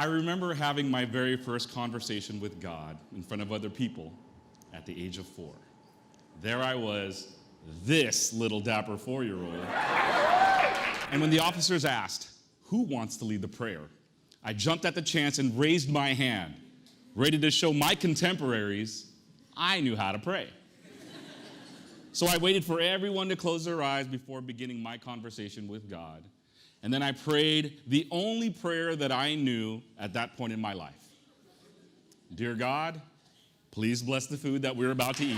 remember having my very first conversation with God in front of other people at the age of 4. There I was, this little dapper 4-year-old. And when the officers asked, who wants to lead the prayer? I jumped at the chance and raised my hand, ready to show my contemporaries I knew how to pray. So I waited for everyone to close their eyes before beginning my conversation with God. And then I prayed the only prayer that I knew at that point in my life. Dear God, please bless the food that we're about to eat.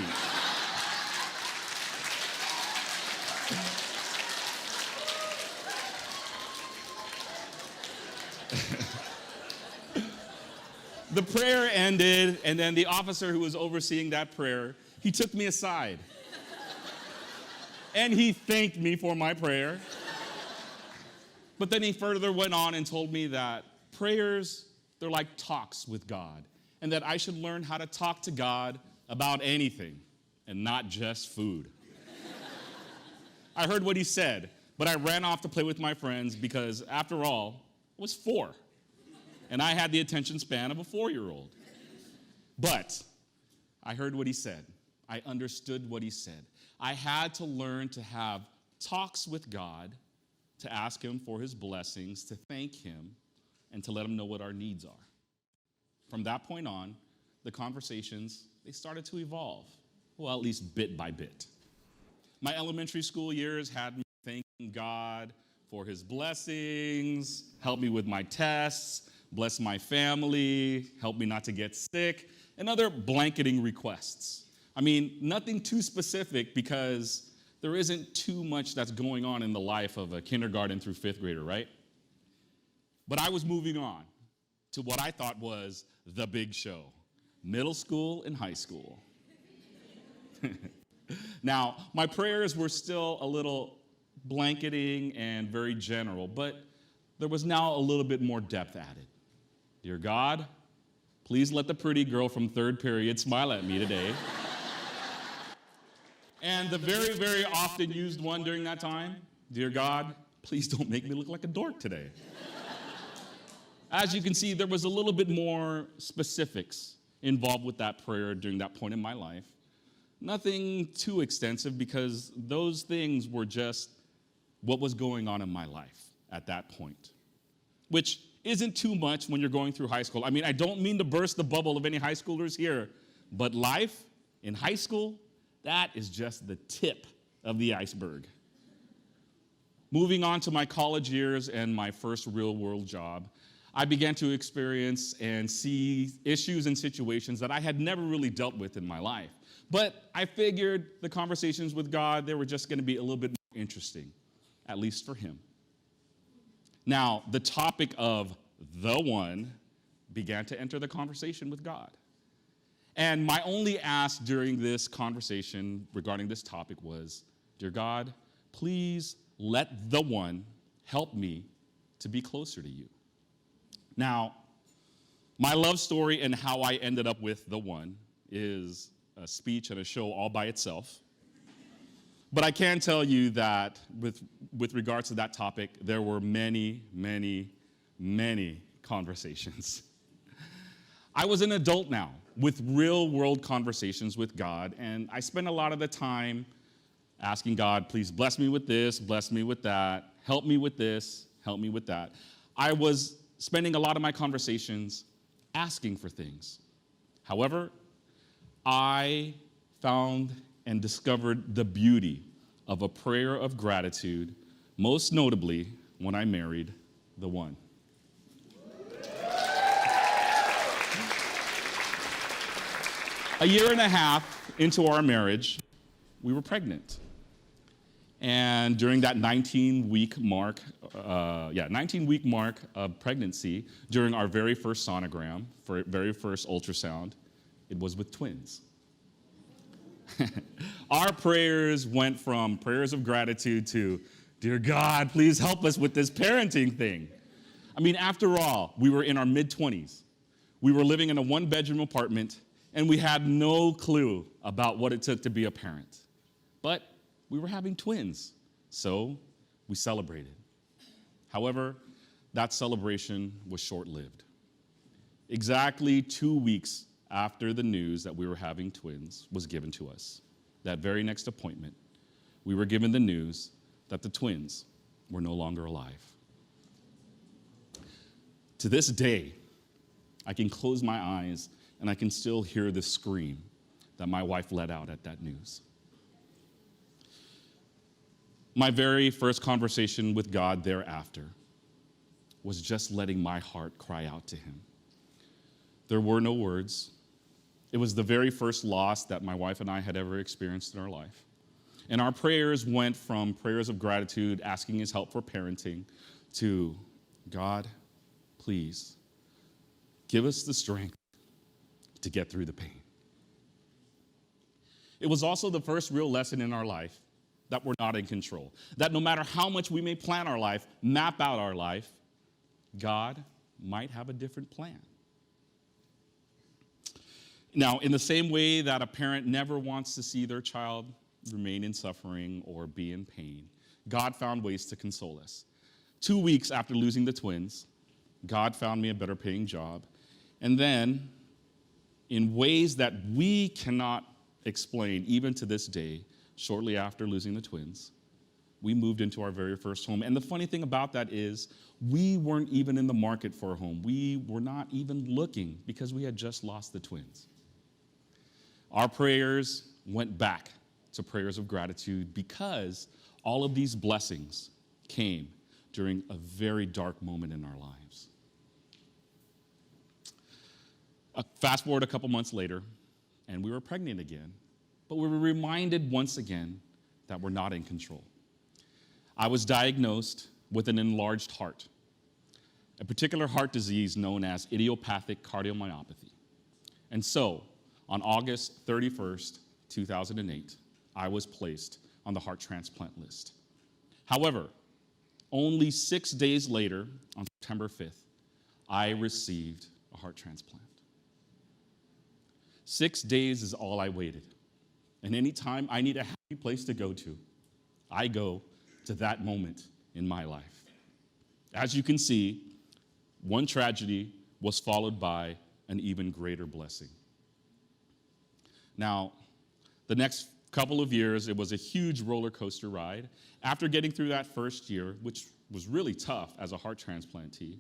The prayer ended, and then the officer who was overseeing that prayer, he took me aside. And he thanked me for my prayer. But then he further went on and told me that prayers, they're like talks with God, and that I should learn how to talk to God about anything and not just food. I heard what he said, but I ran off to play with my friends because, after all, I was 4, and I had the attention span of a 4-year-old. But I heard what he said. I understood what he said. I had to learn to have talks with God, to ask him for his blessings, to thank him, and to let him know what our needs are. From that point on, the conversations, they started to evolve. Well, at least bit by bit. My elementary school years had me thanking God for his blessings, help me with my tests, bless my family, help me not to get sick, and other blanketing requests. I mean, nothing too specific because there isn't too much that's going on in the life of a kindergarten through 5th grader, right? But I was moving on to what I thought was the big show, middle school and high school. Now, my prayers were still a little blanketing and very general, but there was now a little bit more depth added. Dear God, please let the pretty girl from 3rd period smile at me today. And the very, very often used one during that time, dear God, please don't make me look like a dork today. As you can see, there was a little bit more specifics involved with that prayer during that point in my life. Nothing too extensive because those things were just what was going on in my life at that point, which isn't too much when you're going through high school. I mean, I don't mean to burst the bubble of any high schoolers here, but life in high school, that is just the tip of the iceberg. Moving on to my college years and my first real-world job, I began to experience and see issues and situations that I had never really dealt with in my life. But I figured the conversations with God, they were just going to be a little bit more interesting, at least for him. Now, the topic of the one began to enter the conversation with God. And my only ask during this conversation regarding this topic was, dear God, please let the one help me to be closer to you. Now, my love story and how I ended up with the one is a speech and a show all by itself. But I can tell you that with regards to that topic, there were many, many, many conversations. I was an adult now with real-world conversations with God, and I spent a lot of the time asking God, please bless me with this, bless me with that, help me with this, help me with that. I was spending a lot of my conversations asking for things. However, I found and discovered the beauty of a prayer of gratitude, most notably when I married the one. A year and a half into our marriage, we were pregnant. And during that 19-week mark of pregnancy, during our very first sonogram, very first ultrasound, it was with twins. Our prayers went from prayers of gratitude to, dear God, please help us with this parenting thing. I mean, after all, we were in our mid-20s. We were living in a one-bedroom apartment, and we had no clue about what it took to be a parent. But we were having twins, so we celebrated. However, that celebration was short-lived. Exactly 2 weeks after the news that we were having twins was given to us, that very next appointment, we were given the news that the twins were no longer alive. To this day, I can close my eyes and I can still hear the scream that my wife let out at that news. My very first conversation with God thereafter was just letting my heart cry out to him. There were no words. It was the very first loss that my wife and I had ever experienced in our life. And our prayers went from prayers of gratitude, asking his help for parenting, to, God, please, give us the strength to get through the pain. It was also the first real lesson in our life that we're not in control. That no matter how much we may plan our life, map out our life, God might have a different plan. Now, in the same way that a parent never wants to see their child remain in suffering or be in pain, God found ways to console us. 2 weeks after losing the twins, God found me a better paying job. And then, in ways that we cannot explain, even to this day, shortly after losing the twins, we moved into our very first home. And the funny thing about that is, we weren't even in the market for a home. We were not even looking because we had just lost the twins. Our prayers went back to prayers of gratitude because all of these blessings came during a very dark moment in our lives. Fast forward a couple months later, and we were pregnant again, but we were reminded once again that we're not in control. I was diagnosed with an enlarged heart, a particular heart disease known as idiopathic cardiomyopathy. And so, on August 31st, 2008, I was placed on the heart transplant list. However, only 6 days later, on September 5th, I received a heart transplant. 6 days is all I waited. And anytime I need a happy place to go to, I go to that moment in my life. As you can see, one tragedy was followed by an even greater blessing. Now, the next couple of years, it was a huge roller coaster ride. After getting through that first year, which was really tough as a heart transplantee,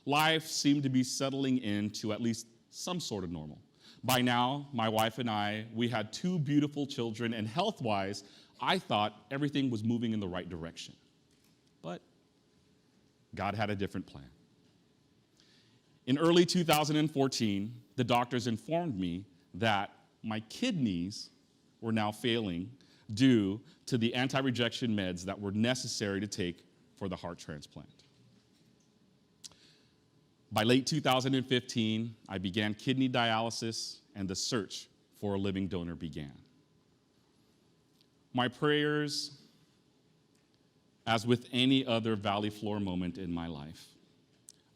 life seemed to be settling into at least some sort of normal. By now, my wife and I, we had 2 beautiful children, and health-wise, I thought everything was moving in the right direction. But God had a different plan. In early 2014, the doctors informed me that my kidneys were now failing due to the anti-rejection meds that were necessary to take for the heart transplant. By late 2015, I began kidney dialysis, and the search for a living donor began. My prayers, as with any other valley floor moment in my life,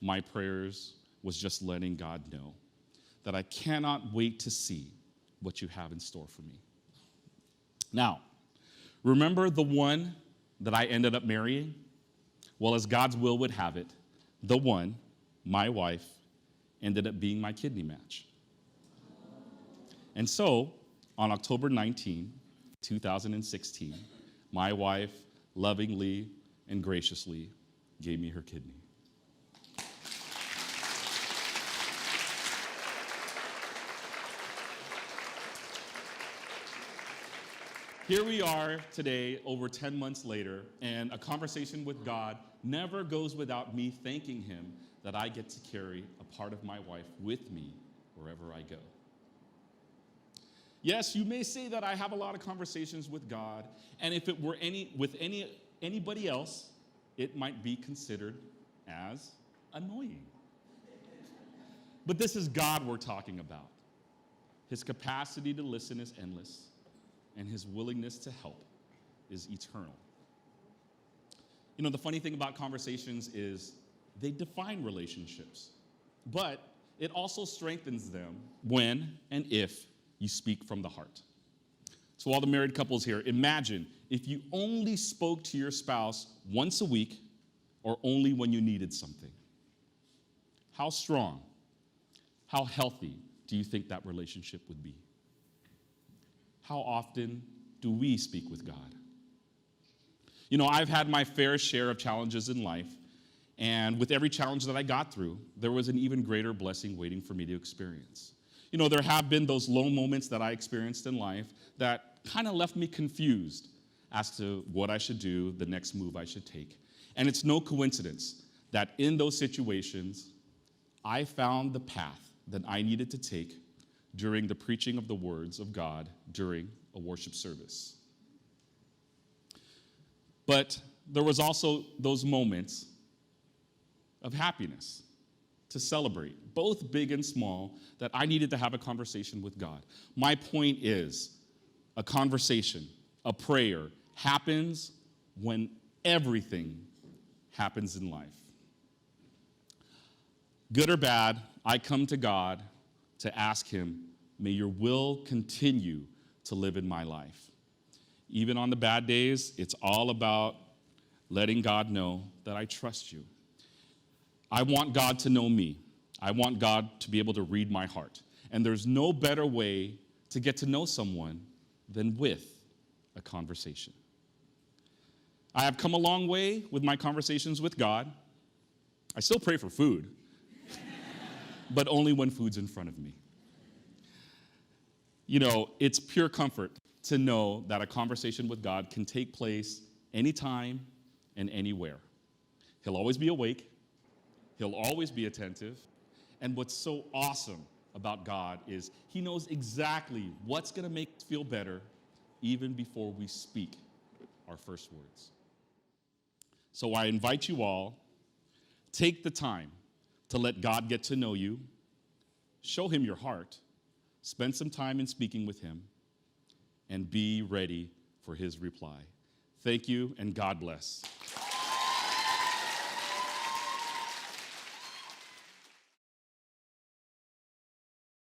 my prayers was just letting God know that I cannot wait to see what you have in store for me. Now, remember the one that I ended up marrying? Well, as God's will would have it, the one, my wife, ended up being my kidney match. And so, on October 19, 2016, my wife lovingly and graciously gave me her kidney. Here we are today, over 10 months later, and a conversation with God never goes without me thanking him that I get to carry a part of my wife with me wherever I go. Yes, you may say that I have a lot of conversations with God, and if it were anybody else, it might be considered as annoying. But this is God we're talking about. His capacity to listen is endless, and his willingness to help is eternal. You know, the funny thing about conversations is they define relationships, but it also strengthens them when and if you speak from the heart. So all the married couples here, imagine if you only spoke to your spouse once a week or only when you needed something. How strong, how healthy do you think that relationship would be? How often do we speak with God? You know, I've had my fair share of challenges in life, and with every challenge that I got through, there was an even greater blessing waiting for me to experience. You know, there have been those low moments that I experienced in life that kind of left me confused as to what I should do, the next move I should take. And it's no coincidence that in those situations, I found the path that I needed to take during the preaching of the words of God during a worship service. But there was also those moments of happiness to celebrate, both big and small, that I needed to have a conversation with God. My point is, a conversation, a prayer, happens when everything happens in life. Good or bad, I come to God to ask him, may your will continue to live in my life. Even on the bad days, it's all about letting God know that I trust you. I want God to know me. I want God to be able to read my heart. And there's no better way to get to know someone than with a conversation. I have come a long way with my conversations with God. I still pray for food, but only when food's in front of me. You know, it's pure comfort to know that a conversation with God can take place anytime and anywhere. He'll always be awake. He'll always be attentive. And what's so awesome about God is he knows exactly what's going to make us feel better even before we speak our first words. So I invite you all, take the time to let God get to know you, show him your heart, spend some time in speaking with him, and be ready for his reply. Thank you, and God bless.